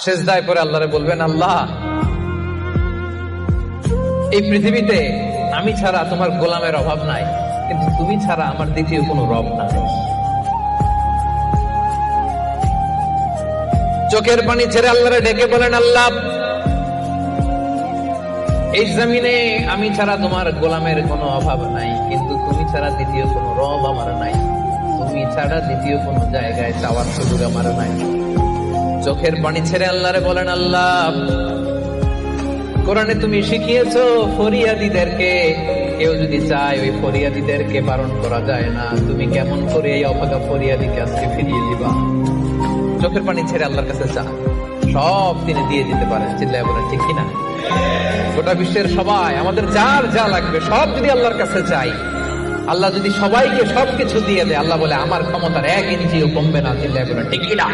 সেজদায় পরে আল্লাহরে বলবেন, আল্লাহ এই পৃথিবীতে আমি ছাড়া তোমার গোলামের অভাব নাই, কিন্তু তুমি ছাড়া আমার দ্বিতীয় কোনো রব নাই। চোখের পানি ছেড়ে আল্লাহরে ডেকে বলেন, আল্লাহ এই জমিনে আমি ছাড়া তোমার গোলামের কোনো অভাব নাই, কিন্তু তুমি ছাড়া দ্বিতীয় কোনো রব আমার নাই, তুমি ছাড়া দ্বিতীয় কোনো জায়গায় চাওয়ার সুযোগ আমার নাই। চোখের পানি ছেড়ে আল্লাহরে বলেন, আল্লাহ কোরআনে তুমি শিখিয়েছো ফরিয়াদীদেরকে কেউ যদি চায় ওই ফরিয়াদীদেরকে বারণ করা যায় না, তুমি কেমন করে এই অভাগা ফরিয়াদীকে আজকে ফিরিয়ে দিবা। চোখের পানি ছেড়ে আল্লাহর কাছে চা, সব তিনি দিয়ে দিতে পারেন। চিল্লায় বলেন ঠিক কিনা? গোটা বিশ্বের সবাই আমাদের যার যা লাগবে সব যদি আল্লাহর কাছে চাই, আল্লাহ যদি সবাইকে সবকিছু দিয়ে দেয়, আল্লাহ বলে আমার ক্ষমতার 1 ইঞ্চিও কমবে না। চিল্লায় বলেন ঠিক কিনা?